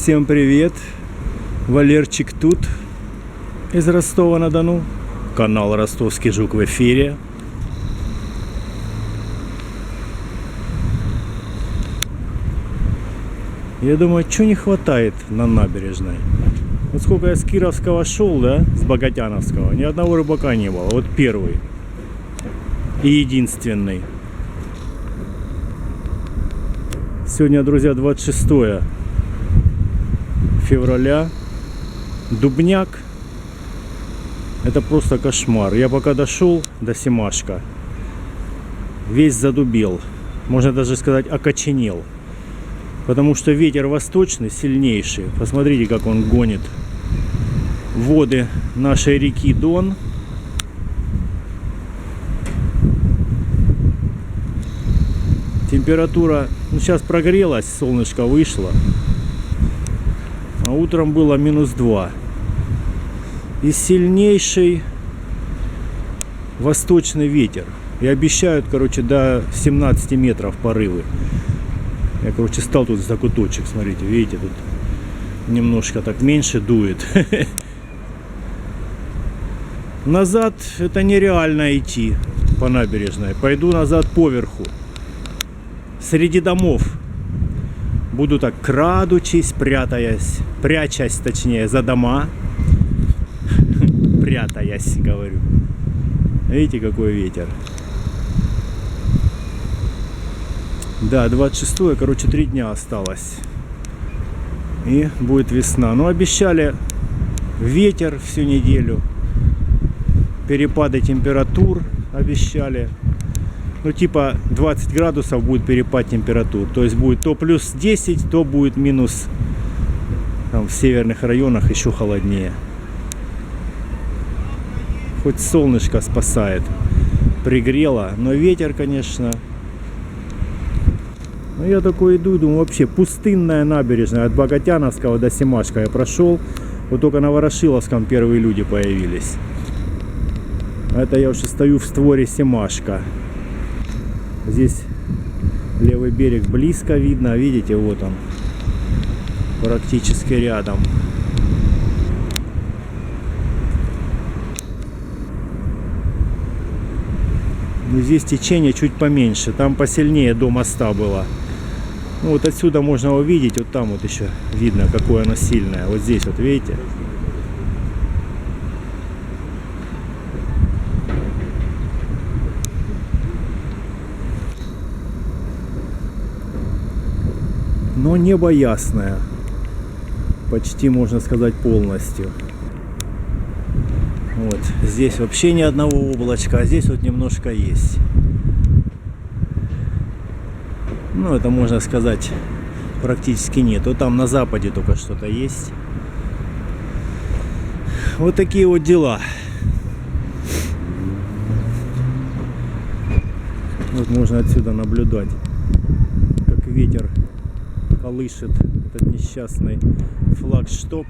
Всем привет! Валерчик тут, из Ростова-на-Дону. Канал Ростовский Жук в эфире. Я думаю, что не хватает на набережной. Вот сколько я с Кировского шел, да, с Богатяновского, ни одного рыбака не было. Вот первый и единственный. Сегодня, друзья, 26 февраля. Дубняк. Это просто кошмар. Я пока дошел до Семашка, весь задубел. Можно даже сказать, окоченел. Потому что ветер восточный, сильнейший. Посмотрите, как он гонит воды нашей реки Дон. Температура, сейчас прогрелась, солнышко вышло. А утром было -2. И сильнейший восточный ветер. И обещают, короче, до 17 метров порывы. Я, короче, стал тут за куточек, смотрите, видите, тут немножко так меньше дует. Назад это нереально идти по набережной. Пойду назад поверху. Среди домов. Буду так крадучись, прячась, точнее, за дома. Прятаясь, говорю. Видите, какой ветер. Да, 26-е, короче, 3 дня осталось. И будет весна. Но обещали ветер всю неделю. Перепады температур обещали. Ну, типа 20 градусов будет перепад температур. То есть будет то плюс 10, то будет минус. Там в северных районах еще холоднее. Хоть солнышко спасает. Пригрело. Но ветер, конечно. Ну, я такой иду и думаю, вообще пустынная набережная. От Богатяновского до Семашка я прошел. Вот только на Ворошиловском первые люди появились. Это я уже стою в створе Семашка. Здесь левый берег близко видно. Видите, вот он. Практически рядом. Но здесь течение чуть поменьше. Там посильнее до моста было. Ну, вот отсюда можно увидеть. Вот там вот еще видно, какое оно сильное. Вот здесь вот, видите? Но небо ясное. Почти, можно сказать, полностью. Вот. Здесь вообще ни одного облачка, а здесь вот немножко есть. Ну, это, можно сказать, практически нет. Вот там на западе только что-то есть. Вот такие вот дела. Вот можно отсюда наблюдать, как ветер колышет этот несчастный флагшток.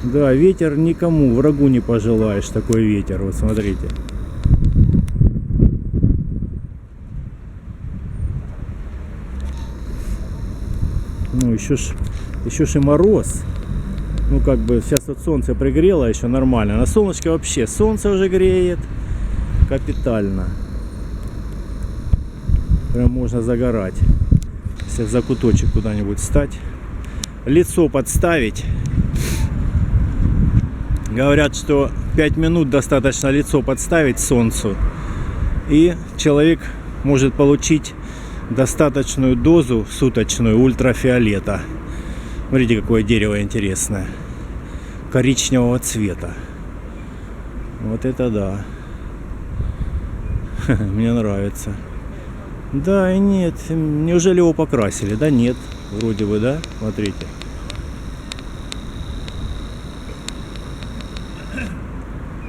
Да, ветер никому, врагу не пожелаешь, такой ветер. Вот смотрите. Ну, еще ж и мороз. Ну, как бы, сейчас вот солнце пригрело еще нормально. На солнышке вообще солнце уже греет. Капитально. Прям можно загорать. Если в закуточек куда-нибудь встать. Лицо подставить. Говорят, что 5 минут достаточно лицо подставить солнцу. И человек может получить достаточную дозу суточную ультрафиолета. Смотрите, какое дерево интересное. Коричневого цвета. Вот это да. Мне нравится. Да и нет. Неужели его покрасили? Да нет. Вроде бы, да? Смотрите.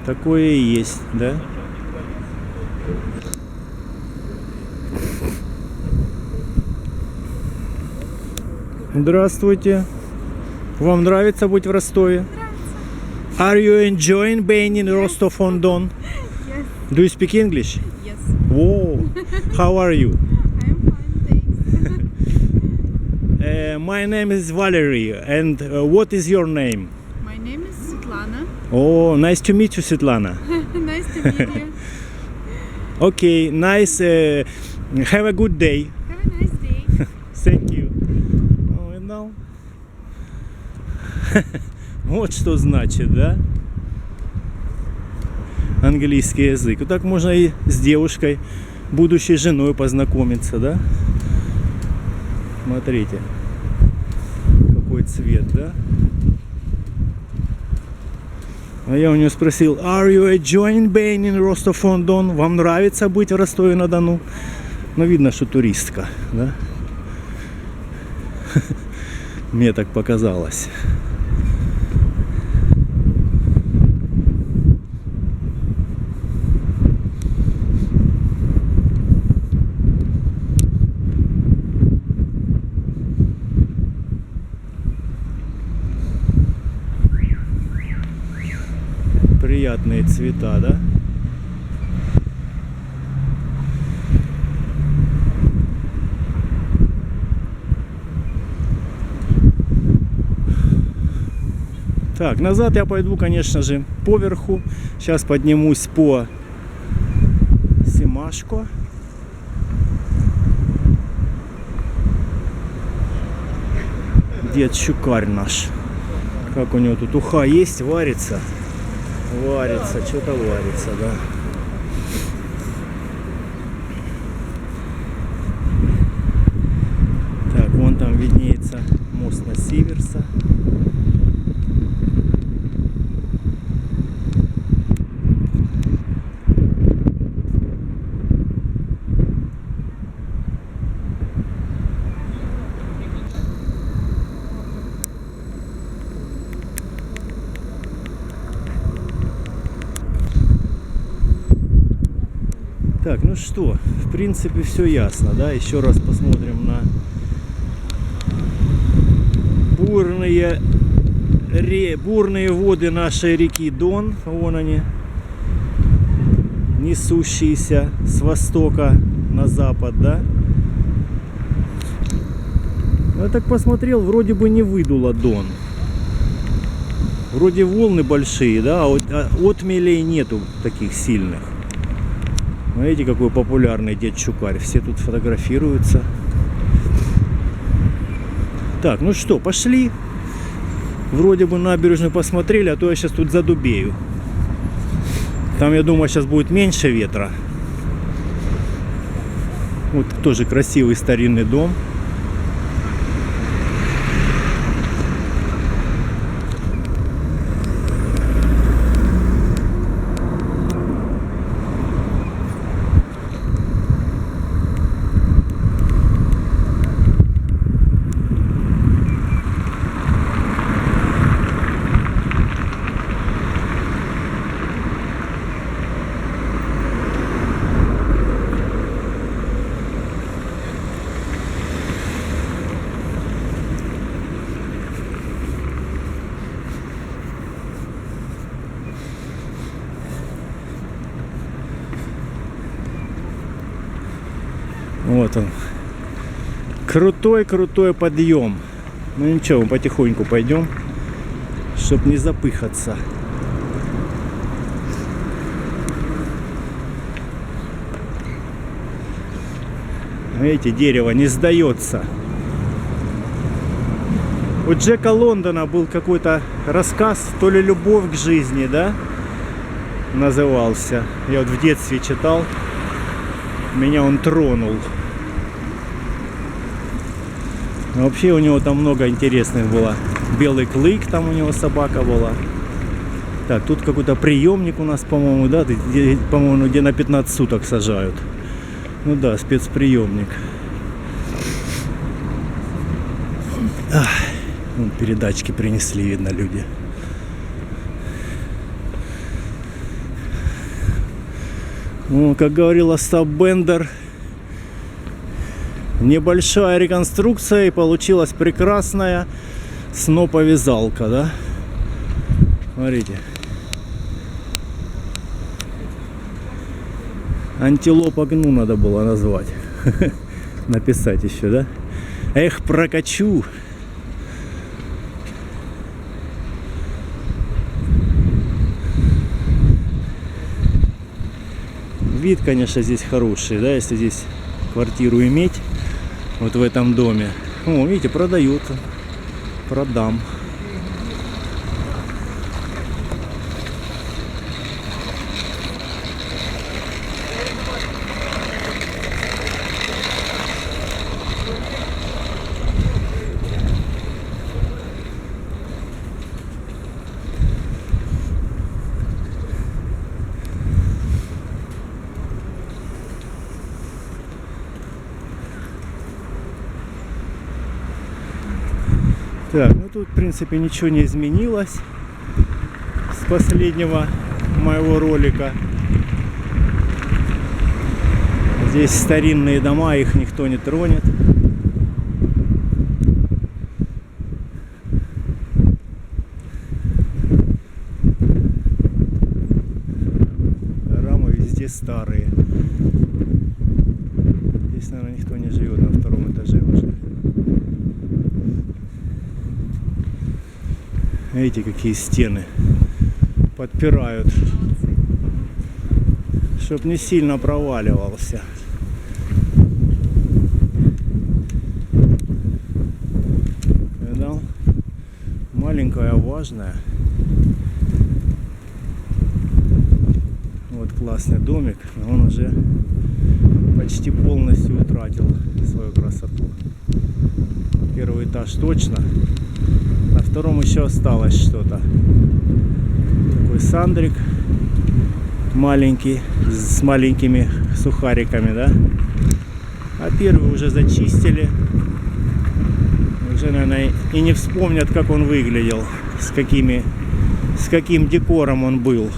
Такое и есть, да? Здравствуйте. Вам нравится быть в Ростове? Are you enjoying being in Rostov-on-Don? Yes. Do you speak English? Yes. Whoa! How are you? I'm fine, thanks. My name is Valerie, and what is your name? My name is Svetlana. Oh, nice to meet you, Svetlana. Nice to meet you. Okay, nice. Have a good day. Have a nice day. Thank you. Oh, you know. Вот что значит, да? Английский язык. Вот так можно и с девушкой, будущей женой, познакомиться, да? Смотрите, какой цвет, да? А я у нее спросил: Are you enjoying being in Rostov-on-Don? Вам нравится быть в Ростове-на-Дону? Ну, видно, что туристка, да? Мне так показалось. Приятные цвета, да? Так, назад я пойду, конечно же, поверху. Сейчас поднимусь по Семашко. Дед Щукарь наш. Как у него тут уха есть, варится? Варится, что-то варится, да. Так, вон там виднеется мост на Сиверса. Так, ну что, в принципе все ясно, да? Еще раз посмотрим на бурные воды нашей реки Дон. Вон они, несущиеся с востока на запад, да? Я так посмотрел, вроде бы не выдуло Дон. Вроде волны большие, да, а отмелей нету таких сильных. Смотрите, какой популярный дед Щукарь. Все тут фотографируются. Так, ну что, пошли. Вроде бы набережную посмотрели, а то я сейчас тут задубею. Там, я думаю, сейчас будет меньше ветра. Вот тоже красивый старинный дом. Вот он. Крутой подъем. Ну ничего, мы потихоньку пойдем, чтобы не запыхаться. Видите, дерево не сдается. У Джека Лондона был какой-то рассказ, то ли «Любовь к жизни», да, назывался. Я вот в детстве читал. Меня он тронул. Но вообще у него там много интересных было. Белый клык, там у него собака была. Так, тут какой-то приемник у нас, по-моему, да, по-моему, где на 15 суток сажают. Ну да, спецприемник. Вон передачки принесли, видно, люди. Ну, как говорил Остап Бендер, небольшая реконструкция, и получилась прекрасная сноповязалка, да? Смотрите. Антилопа гну надо было назвать. Написать еще, да? Эх, прокачу. Вид, конечно, здесь хороший, да, если здесь квартиру иметь, вот в этом доме. О, видите, продают. Продам. Так, ну тут в принципе ничего не изменилось с последнего моего ролика. Здесь старинные дома, их никто не тронет. Рамы везде старые. Здесь, наверное, никто не живет на втором этаже уже. Видите, какие стены подпирают, чтоб не сильно проваливался. Видал? Маленькая, важная. Вот классный домик, но он уже почти полностью утратил свою красоту. Первый этаж точно. На втором еще осталось что-то. Такой сандрик маленький, с маленькими сухариками, да? А первый уже зачистили. Уже, наверное, и не вспомнят, как он выглядел, с каким декором он был.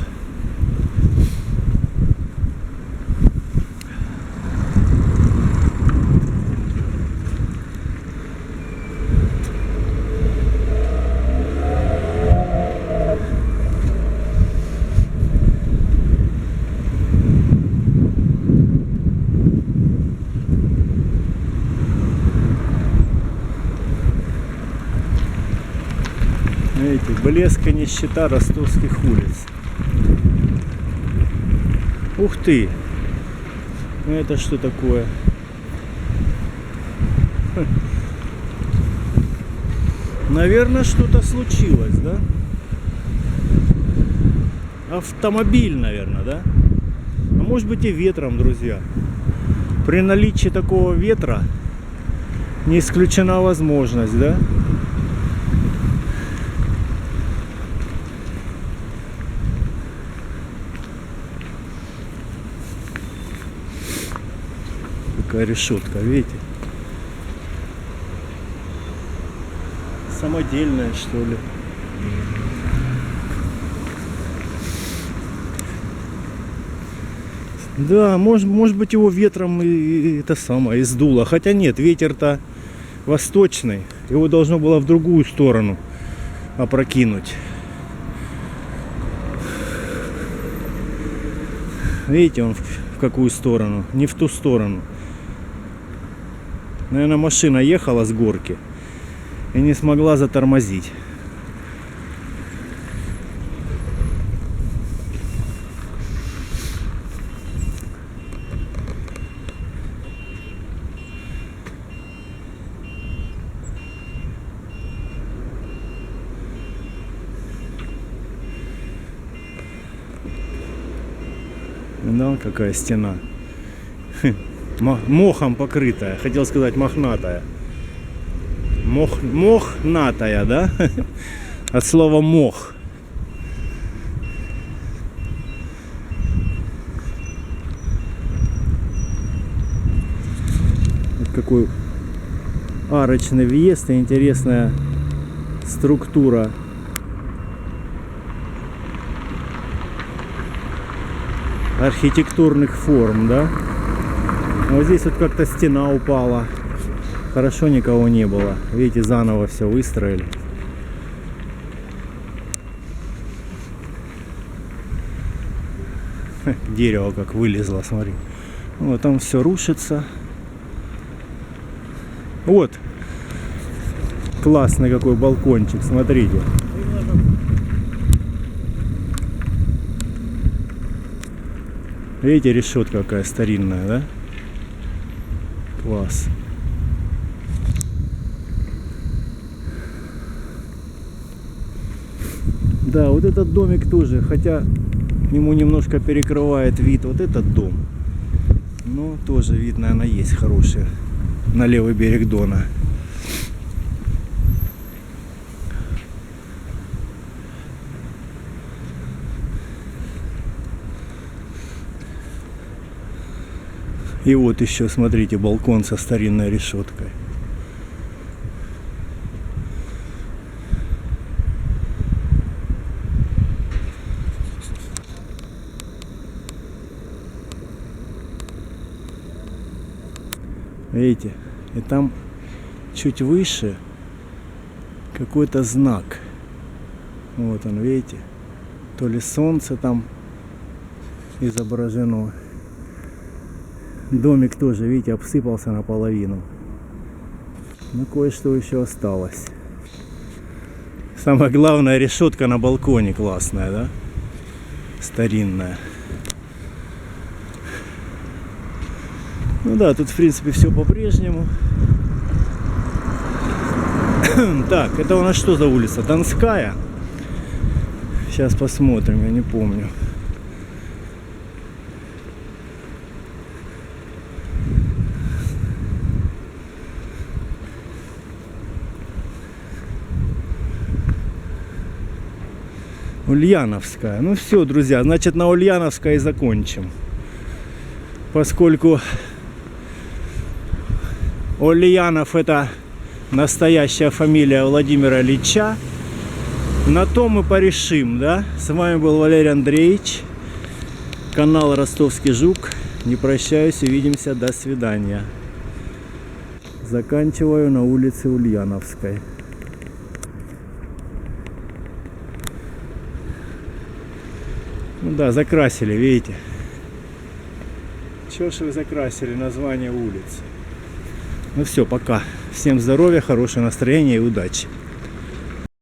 Видите, блеск и нищета ростовских улиц. Ух ты! Ну это что такое? Наверное, что-то случилось, да? Автомобиль, наверное, да? А может быть и ветром, друзья. При наличии такого ветра не исключена возможность, да? Какая решетка, видите? Самодельная, что ли? Да, может быть его ветром и это самое, и сдуло. Хотя нет, ветер-то восточный. Его должно было в другую сторону опрокинуть. Видите, он в какую сторону? Не в ту сторону. Наверное, машина ехала с горки и не смогла затормозить. Да, какая стена. Мохом покрытая. Хотел сказать мохнатая. Мохнатая, да? От слова мох. Вот какой арочный въезд и интересная структура. Архитектурных форм, да? Вот здесь вот как-то стена упала. Хорошо никого не было. Видите, заново все выстроили. Дерево как вылезло, смотри. Вот там все рушится. Вот. Классный какой балкончик, смотрите. Видите, решетка какая старинная, да? Класс. Да, вот этот домик тоже, хотя ему немножко перекрывает вид вот этот дом. Но тоже вид, наверное, есть хороший на левый берег Дона. И вот еще, смотрите, балкон со старинной решеткой. Видите? И там чуть выше какой-то знак. Вот он, видите? То ли солнце там изображено. Домик тоже, видите, обсыпался наполовину. Но кое-что еще осталось. Самое главное, решетка на балконе классная, да? Старинная. Ну да, тут в принципе все по-прежнему. Так, это у нас что за улица? Донская? Сейчас посмотрим, я не помню. Ульяновская. Ну все, друзья, значит на Ульяновской и закончим. Поскольку Ульянов — это настоящая фамилия Владимира Ильича, на то мы порешим, да? С вами был Валерий Андреевич, канал Ростовский Жук. Не прощаюсь, увидимся, до свидания. Заканчиваю на улице Ульяновской. Ну да, закрасили, видите? Чего ж вы закрасили название улицы? Ну все, пока. Всем здоровья, хорошего настроения и удачи.